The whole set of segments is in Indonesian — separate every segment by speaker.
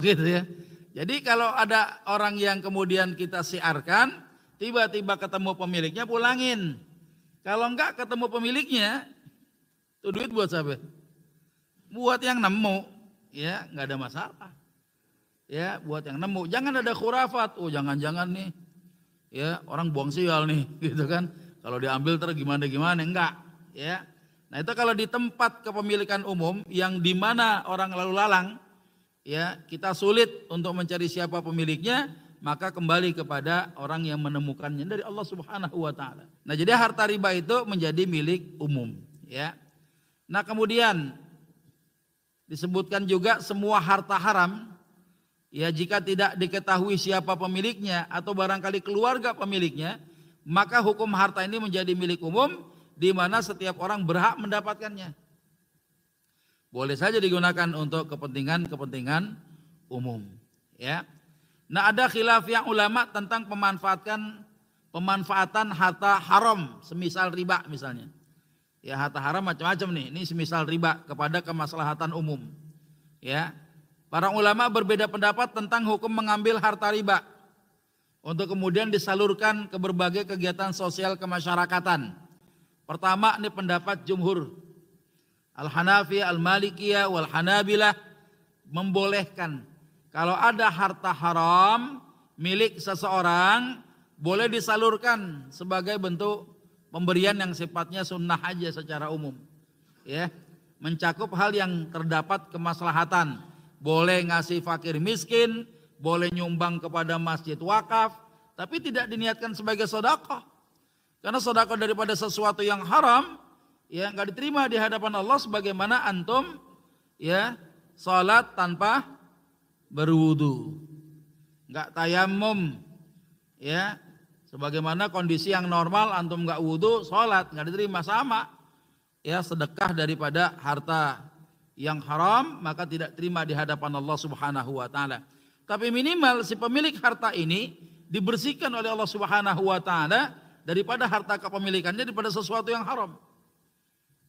Speaker 1: Gitu ya. Jadi kalau ada orang yang kemudian kita siarkan, tiba-tiba ketemu pemiliknya, pulangin. Kalau enggak ketemu pemiliknya, itu duit buat siapa? Buat yang nemu, ya enggak ada masalah. Ya, buat yang nemu. Jangan ada khurafat. Oh, jangan-jangan nih, ya orang buang sial nih, gitu kan? Kalau diambil terus gimana-gimana? Enggak, ya. Nah itu kalau di tempat kepemilikan umum yang di mana orang lalu lalang, ya kita sulit untuk mencari siapa pemiliknya, maka kembali kepada orang yang menemukannya dari Allah Subhanahu wa taala. Nah, jadi harta riba itu menjadi milik umum, ya. Nah, kemudian disebutkan juga semua harta haram, ya jika tidak diketahui siapa pemiliknya atau barangkali keluarga pemiliknya, maka hukum harta ini menjadi milik umum di mana setiap orang berhak mendapatkannya. Boleh saja digunakan untuk kepentingan umum, ya. Nah, ada khilaf yang ulama tentang pemanfaatan harta haram, semisal riba misalnya. Ya, harta haram macam-macam nih. Ini semisal riba kepada kemaslahatan umum. Ya. Para ulama berbeda pendapat tentang hukum mengambil harta riba untuk kemudian disalurkan ke berbagai kegiatan sosial kemasyarakatan. Pertama, ini pendapat jumhur. Al-Hanafi, Al-Malikiyah, Wal-Hanabilah membolehkan kalau ada harta haram milik seseorang boleh disalurkan sebagai bentuk pemberian yang sifatnya sunnah aja secara umum, ya, mencakup hal yang terdapat kemaslahatan. Boleh ngasih fakir miskin, boleh nyumbang kepada masjid wakaf, tapi tidak diniatkan sebagai sedekah. Karena sedekah daripada sesuatu yang haram, ya nggak diterima di hadapan Allah, sebagaimana antum ya salat tanpa berwudu, nggak tayamum, ya sebagaimana kondisi yang normal antum nggak wudu salat nggak diterima, sama ya sedekah daripada harta yang haram maka tidak terima di hadapan Allah Subhanahu wa taala. Tapi minimal si pemilik harta ini dibersihkan oleh Allah Subhanahu wa taala daripada harta kepemilikannya daripada sesuatu yang haram.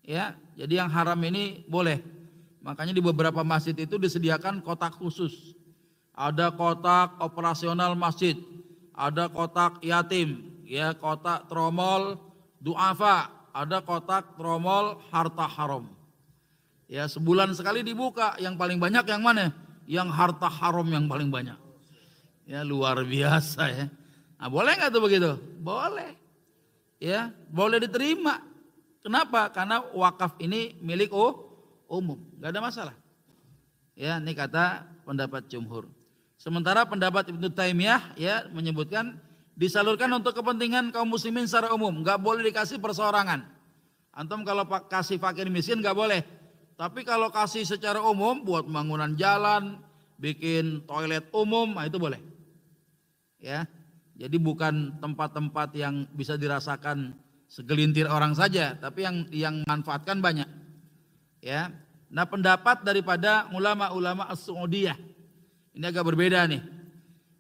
Speaker 1: Ya, jadi yang haram ini boleh. Makanya di beberapa masjid itu disediakan kotak khusus. Ada kotak operasional masjid, ada kotak yatim, ya kotak tromol duafa, ada kotak tromol harta haram. Ya, sebulan sekali dibuka, yang paling banyak yang mana? Yang harta haram yang paling banyak. Ya, luar biasa ya. Nah, boleh nggak tuh begitu? Boleh. Ya, boleh diterima. Kenapa? Karena wakaf ini milik umum, nggak ada masalah. Ya, ini kata pendapat jumhur. Sementara pendapat Ibnu Taimiyah ya menyebutkan disalurkan untuk kepentingan kaum muslimin secara umum, nggak boleh dikasih perseorangan. Antum kalau kasih fakir miskin nggak boleh, tapi kalau kasih secara umum buat pembangunan jalan, bikin toilet umum, nah itu boleh. Ya, jadi bukan tempat-tempat yang bisa dirasakan segelintir orang saja, tapi yang manfaatkan banyak. Ya. Nah, pendapat daripada ulama-ulama As-Su'udiyah ini agak berbeda nih.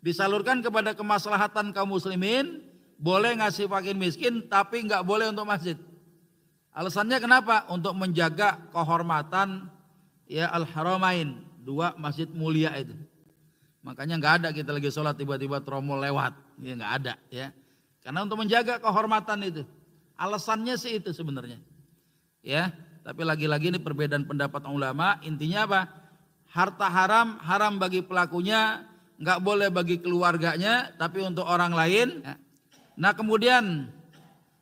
Speaker 1: Disalurkan kepada kemaslahatan kaum muslimin, boleh ngasih fakir miskin tapi nggak boleh untuk masjid. Alasannya kenapa? Untuk menjaga kehormatan ya Al-Haramain, dua masjid mulia itu. Makanya nggak ada kita lagi sholat tiba-tiba tromol lewat, ya nggak ada ya. Karena untuk menjaga kehormatan itu. Alasannya sih itu sebenarnya. Ya, tapi lagi-lagi ini perbedaan pendapat ulama, intinya apa? Harta haram, haram bagi pelakunya, nggak boleh bagi keluarganya, tapi untuk orang lain. Nah, kemudian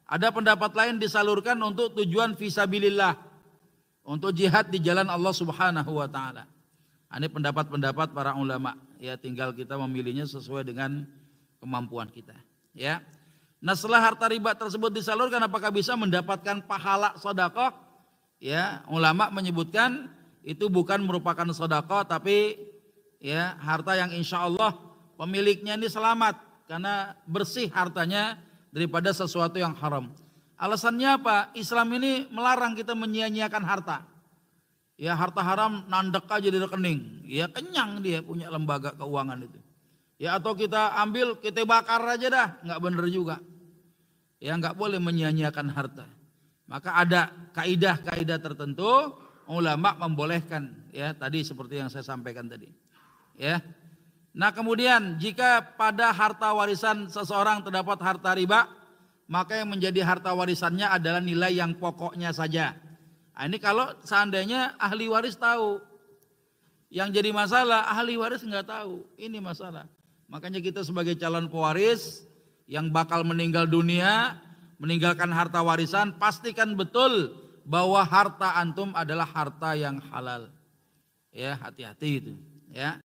Speaker 1: ada pendapat lain disalurkan untuk tujuan fisabilillah, untuk jihad di jalan Allah Subhanahu wa taala. Ini pendapat-pendapat para ulama, ya tinggal kita memilihnya sesuai dengan kemampuan kita, ya. Nah, setelah harta riba tersebut disalurkan, apakah bisa mendapatkan pahala sedekah? Ya, ulama menyebutkan itu bukan merupakan sedekah, tapi ya harta yang insya Allah pemiliknya ini selamat karena bersih hartanya daripada sesuatu yang haram. Alasannya apa? Islam ini melarang kita menyia-nyiakan harta. Ya, harta haram nandek aja di rekening, ya kenyang dia punya lembaga keuangan itu. Ya, atau kita ambil kita bakar aja dah, nggak bener juga. Ya, nggak boleh menyia-nyiakan harta. Maka ada kaidah-kaidah tertentu ulama membolehkan, ya tadi seperti yang saya sampaikan tadi. Ya. Nah, kemudian jika pada harta warisan seseorang terdapat harta riba, maka yang menjadi harta warisannya adalah nilai yang pokoknya saja. Nah, ini kalau seandainya ahli waris tahu. Yang jadi masalah ahli waris nggak tahu. Ini masalah. Makanya kita sebagai calon pewaris yang bakal meninggal dunia, meninggalkan harta warisan, pastikan betul bahwa harta antum adalah harta yang halal. Ya, hati-hati itu, ya.